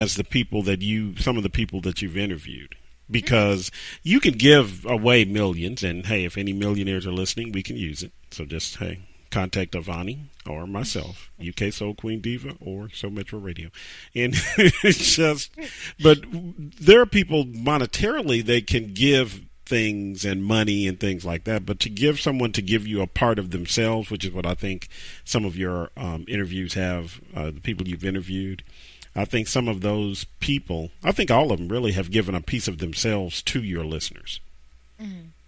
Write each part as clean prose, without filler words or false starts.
as some of the people that you've interviewed, because you can give away millions, and hey, if any millionaires are listening, we can use it. So just, hey, contact Avani or myself, UK Soul Queen Diva or SoMetro Radio. And it's just, but there are people monetarily, they can give things and money and things like that, but to give someone to give you a part of themselves, which is what I think some of your interviews have, the people you've interviewed, I think some of those people, I think all of them really have given a piece of themselves to your listeners.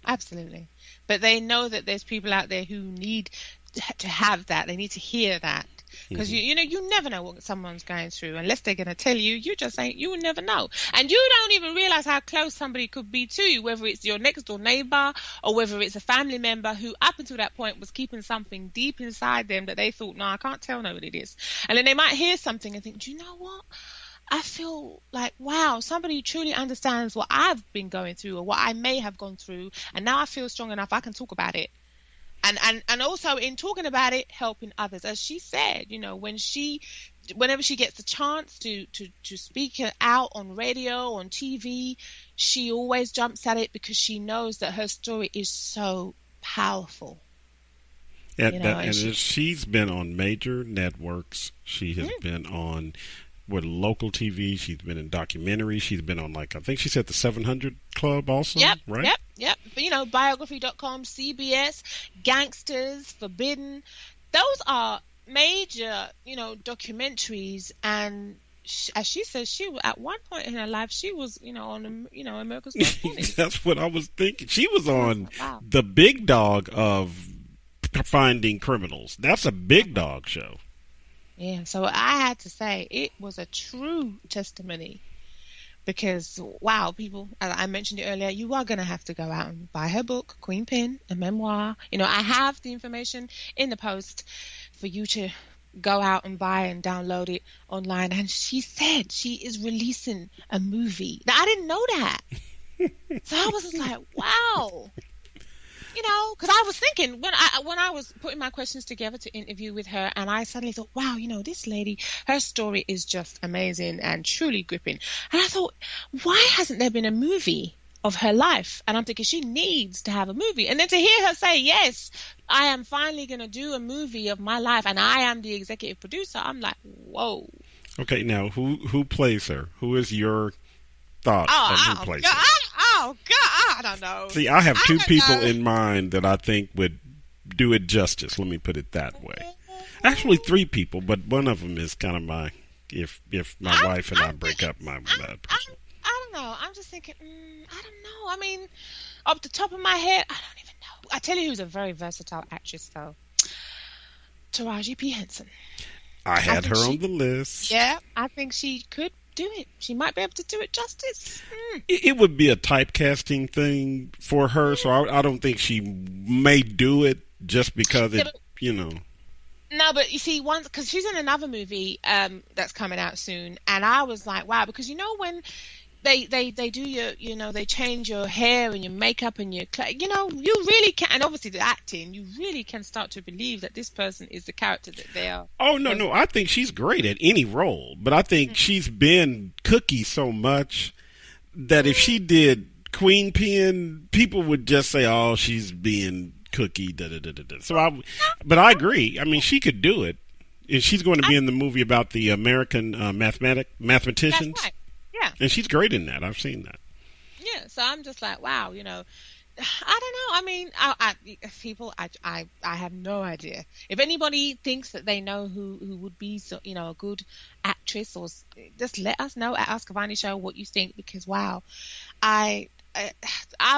Absolutely. But they know that there's people out there who need to have that. They need to hear that. Because you never know what someone's going through unless they're going to tell you. You just ain't. You will never know, and you don't even realize how close somebody could be to you. Whether it's your next door neighbor or whether it's a family member who, up until that point, was keeping something deep inside them that they thought, "No, I can't tell nobody this," and then they might hear something and think, "Do you know what? I feel like, wow, somebody truly understands what I've been going through or what I may have gone through, and now I feel strong enough I can talk about it." And also in talking about it, helping others. As she said, whenever she gets the chance to speak out on radio, on TV, she always jumps at it because she knows that her story is so powerful. And she's been on major networks. She has been on with local TV. She's been in documentaries. She's been on, I think she said the 700 Club also, right? Yep. But, biography.com, CBS, Gangsters, Forbidden. Those are major, documentaries. And as she says, at one point in her life, she was, on, America's Got Talent. That's what I was thinking. She was on the big dog of Finding Criminals. That's a big dog show. Yeah, so I had to say it was a true testimony because, wow, people, as I mentioned it earlier, you are going to have to go out and buy her book, Queen Pen, a memoir. I have the information in the post for you to go out and buy and download it online. And she said she is releasing a movie. Now, I didn't know that. So I was like, wow. Because I was thinking when I was putting my questions together to interview with her, and I suddenly thought, wow, this lady, her story is just amazing and truly gripping. And I thought, why hasn't there been a movie of her life? And I'm thinking she needs to have a movie. And then to hear her say, yes, I am finally going to do a movie of my life, and I am the executive producer, I'm like, whoa. Okay, now who plays her? Who is your thought of who plays her? Oh, God, I don't know. See, I have two people in mind that I think would do it justice. Let me put it that way. Actually, three people, but one of them is kind of my, if my wife and I break up, my person. I don't know. I'm just thinking, I don't know. I mean, off the top of my head, I don't even know. I tell you who's a very versatile actress, though. Taraji P. Henson. I had her on the list. Yeah, I think she could do it. She might be able to do it justice. It would be a typecasting thing for her, so I don't think she may do it just because No, but you see, because she's in another movie that's coming out soon, and I was like, wow, because when they do your, they change your hair and your makeup and your, you really can, and obviously the acting, you really can start to believe that this person is the character that they are. Oh, no, I think she's great at any role, but I think she's been Cookie so much that if she did Queen Pen, people would just say, oh, she's being Cookie, da-da-da-da-da. So but I agree. I mean, she could do it. And she's going to be in the movie about the American mathematicians. That's right. Yeah. And she's great in that. I've seen that. Yeah, so I'm just like, wow, I don't know. I mean, I have no idea. If anybody thinks that they know who would be, a good actress, or just let us know at Ask Avani Show what you think, because wow, I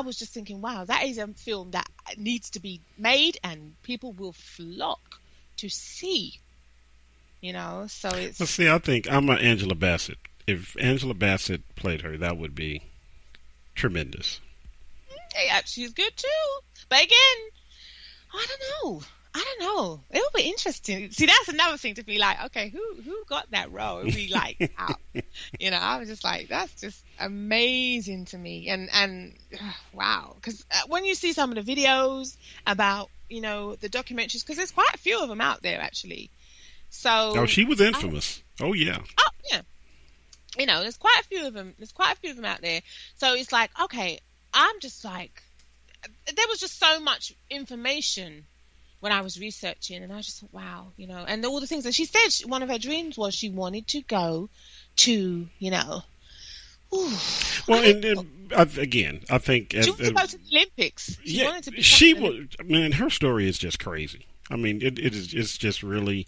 was just thinking, wow, that is a film that needs to be made and people will flock to see. So it's. Well, see, I think I'm an Angela Bassett. If Angela Bassett played her, that would be tremendous. Yeah, she's good too. But again, I don't know. It'll be interesting. See, that's another thing to be like, okay, who got that role? It'll be like, how? I was just like, that's just amazing to me. And wow. Because when you see some of the videos about, the documentaries, because there's quite a few of them out there, actually. So. Oh, she was infamous. Oh, yeah. Oh, yeah. there's quite a few of them. There's quite a few of them out there. So it's like, okay, I'm just like, there was just so much information when I was researching, and I just thought, wow, and all the things. And she said one of her dreams was she wanted to go to, Ooh, well, I think she wanted to go to the Olympics. She wanted to be. She was. Man, her story is just crazy. I mean, it's just really.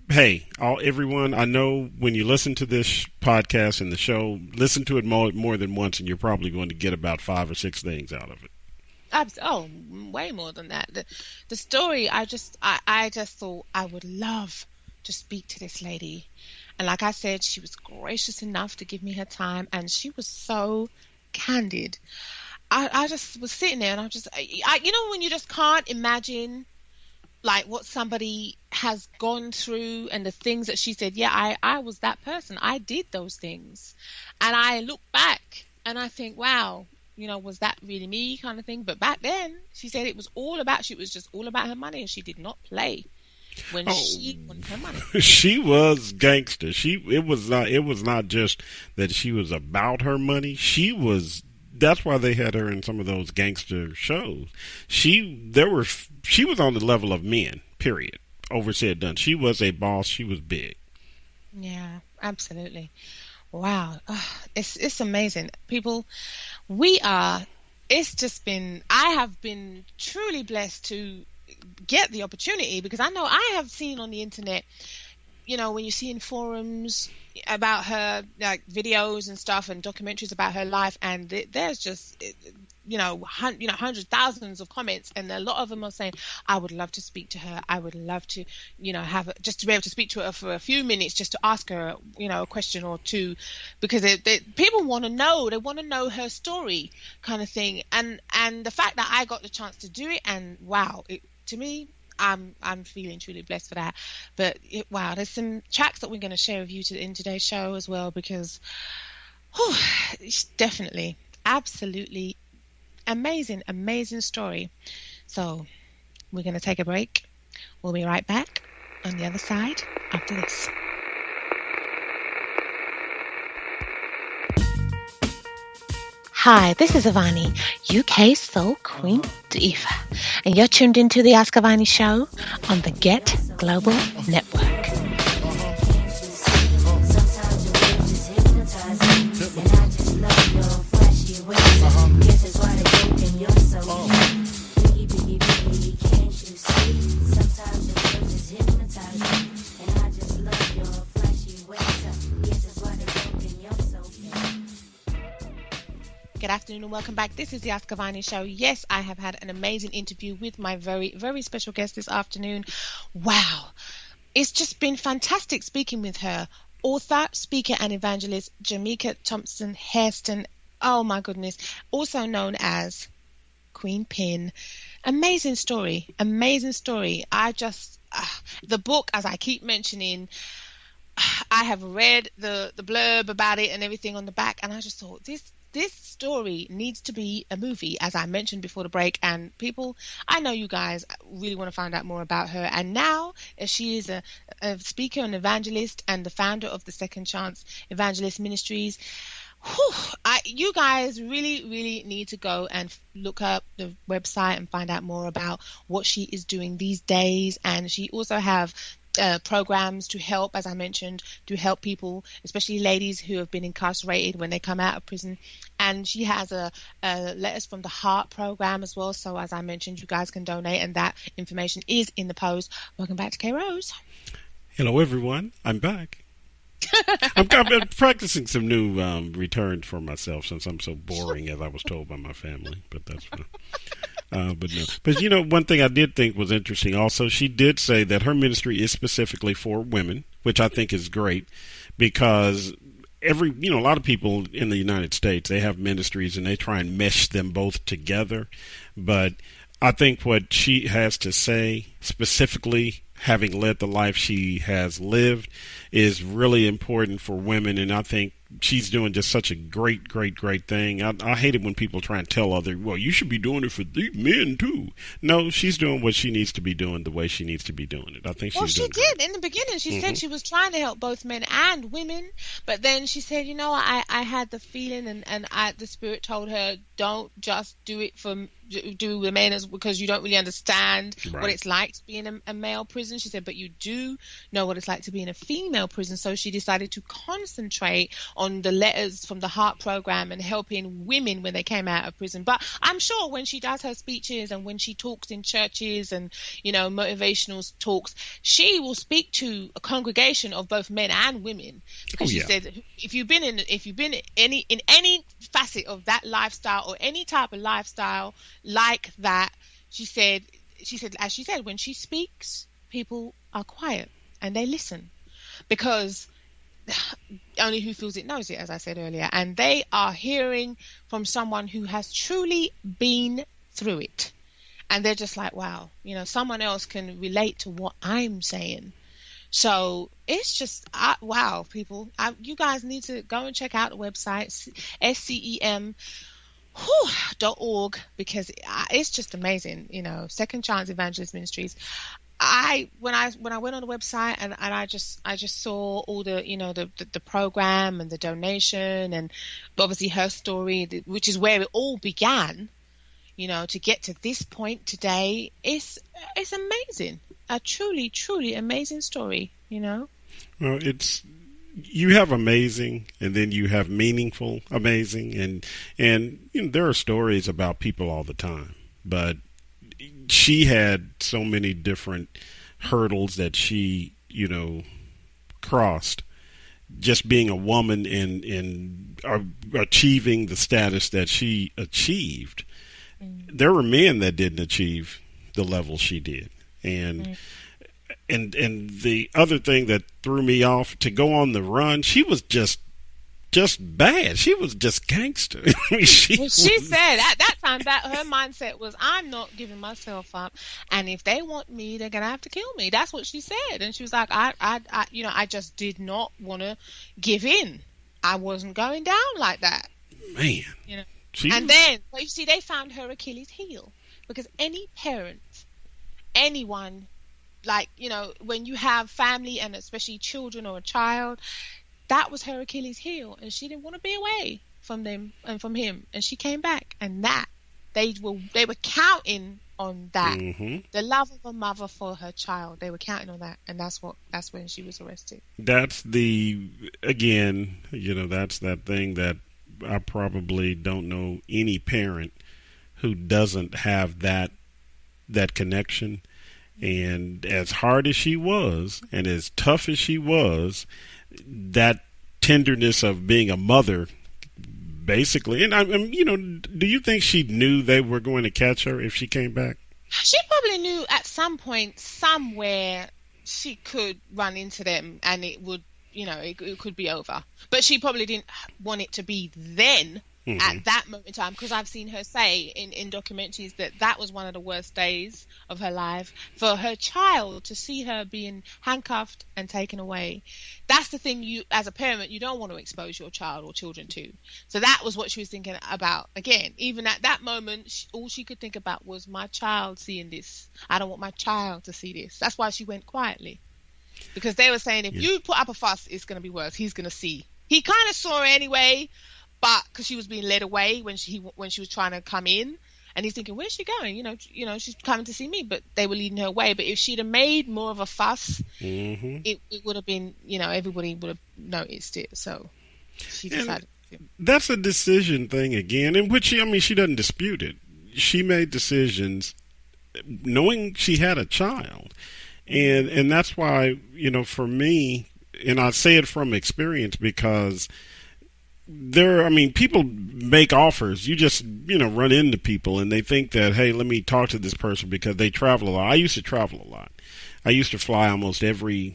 Hey, everyone, I know when you listen to this podcast and the show, listen to it more than once, and you're probably going to get about 5 or 6 things out of it. Way more than that. The story, I just thought I would love to speak to this lady. And like I said, she was gracious enough to give me her time, and she was so candid. I just was sitting there, and when you just can't imagine like what somebody has gone through and the things that she said, I was that person. I did those things. And I look back and I think, wow, was that really me kind of thing? But back then she said she was just all about her money, and she did not play when she wanted her money. She was gangster. It was not just that she was about her money. That's why they had her in some of those gangster shows. She was on the level of men, period. Oversaid, done. She was a boss. She was big. Yeah, absolutely. Wow. It's amazing. People, I have been truly blessed to get the opportunity, because I know I have seen on the internet, when you see in forums about her, like videos and stuff and documentaries about her life, and there's just, hundreds, thousands of comments, and a lot of them are saying, I would love to speak to her. I would love to, just to be able to speak to her for a few minutes, just to ask her, a question or two, because people want to know. They want to know her story, kind of thing. And the fact that I got the chance to do it, and wow, to me, I'm feeling truly blessed for that. But wow, there's some tracks that we're going to share with you in today's show as well, because it's definitely, absolutely amazing story. So we're going to take a break. We'll be right back on the other side after this. Hi, this is Avani, UK Soul Queen Diva, and you're tuned into the Ask Avani Show on the Get Global Network. Good afternoon and welcome back. This is the Ask Avani Show. Yes, I have had an amazing interview with my very, very special guest this afternoon. Wow. It's just been fantastic speaking with her. Author, speaker and evangelist Jemeker Thompson-Hairston. Oh my goodness. Also known as Queen Pin. Amazing story. I just, the book, as I keep mentioning, I have read the blurb about it and everything on the back, and I just thought this story needs to be a movie, as I mentioned before the break. And people, I know you guys really want to find out more about her. And now, as she is a speaker and evangelist and the founder of the Second Chance Evangelist Ministries, you guys really need to go and look up the website and find out more about what she is doing these days. And she also have programs to help, as I mentioned, to help people, especially ladies who have been incarcerated when they come out of prison. And she has a Letters from the Heart program as well. So as I mentioned, you guys can donate, and that information is in the post. Welcome back to K Rose. Hello, everyone. I'm back. I'm practicing some new returns for myself, since I'm so boring, as I was told by my family. But that's fine. But no. But one thing I did think was interesting also, she did say that her ministry is specifically for women, which I think is great, because a lot of people in the United States, they have ministries and they try and mesh them both together. But I think what she has to say, specifically having led the life she has lived, is really important for women. And I think she's doing just such a great thing. I hate it when people try and tell other, well, you should be doing it for these men too. No, she's doing what she needs to be doing the way she needs to be doing it. I think she's doing did. In the beginning, she said she was trying to help both men and women, but then she said, I had the feeling and the Spirit told her, don't just do it do the men because you don't really understand what it's like to be in a male prison. She said, but you do know what it's like to be in a female prison. So she decided to concentrate on the Letters from the Heart program and helping women when they came out of prison. But I'm sure when she does her speeches and when she talks in churches and motivational talks, she will speak to a congregation of both men and women, because she said if you've been in any facet of that lifestyle or any type of lifestyle like that, she said, as she said, when she speaks, people are quiet and they listen, because only who feels it knows it, as I said earlier, and they are hearing from someone who has truly been through it, and they're just like, wow, someone else can relate to what I'm saying. So it's just wow, people, you guys need to go and check out the website SCEM.org, because it's just amazing. Second Chance Evangelist Ministries. When I went on the website and I just saw all the the program and the donation and obviously her story, which is where it all began, to get to this point today. It's amazing, a truly amazing story. Well, you have amazing, and then you have meaningful, amazing, and there are stories about people all the time, but she had so many different hurdles that she, crossed, just being a woman and achieving the status that she achieved. There were men that didn't achieve the level she did, and the other thing that threw me off, to go on the run, she was just bad. She was just gangster. She said at that time that her mindset was, I'm not giving myself up, and if they want me, they're gonna have to kill me. That's what she said, and she was like, I just did not want to give in. I wasn't going down like that, man. And then, you see, they found her Achilles heel, because any parent, anyone, when you have family and especially children or a child, that was her Achilles heel, and she didn't want to be away from them and from him, and she came back, and that they were counting on that, the love of a mother for her child. They were counting on that, and that's when she was arrested. That's that's that thing that I probably don't know any parent who doesn't have that connection. And as hard as she was, and as tough as she was, that tenderness of being a mother, basically. And do you think she knew they were going to catch her if she came back? She probably knew at some point, somewhere, she could run into them, and it would, it could be over. But she probably didn't want it to be then. At that moment in time, because I've seen her say in documentaries that was one of the worst days of her life, for her child to see her being handcuffed and taken away. That's the thing, you as a parent, you don't want to expose your child or children to. So that was what she was thinking about. Again, even at that moment, all she could think about was my child seeing this. I don't want my child to see this. That's why she went quietly, because they were saying, if you put up a fuss, it's going to be worse. He's going to see. He kind of saw her anyway, but because she was being led away when she was trying to come in, and he's thinking, where's she going? She's coming to see me, but they were leading her away. But if she'd have made more of a fuss, it would have been, everybody would have noticed it. So she decided. That's a decision thing again, in which she doesn't dispute it. She made decisions knowing she had a child, and that's why, for me, and I say it from experience, because people make offers. You just, run into people and they think that, hey, let me talk to this person because they travel a lot. I used to travel a lot. I used to fly almost every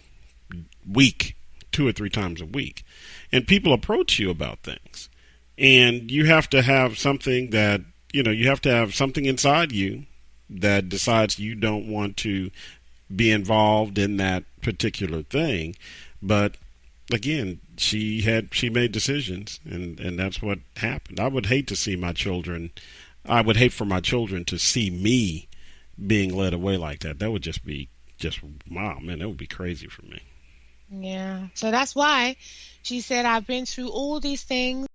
week, 2 or 3 times a week. And people approach you about things. And you have to have something that, you have to have something inside you that decides you don't want to be involved in that particular thing. But again, she made decisions, and that's what happened. I would hate for my children to see me being led away like that. That would just wow, man, that would be crazy for me. Yeah. So that's why she said, I've been through all these things.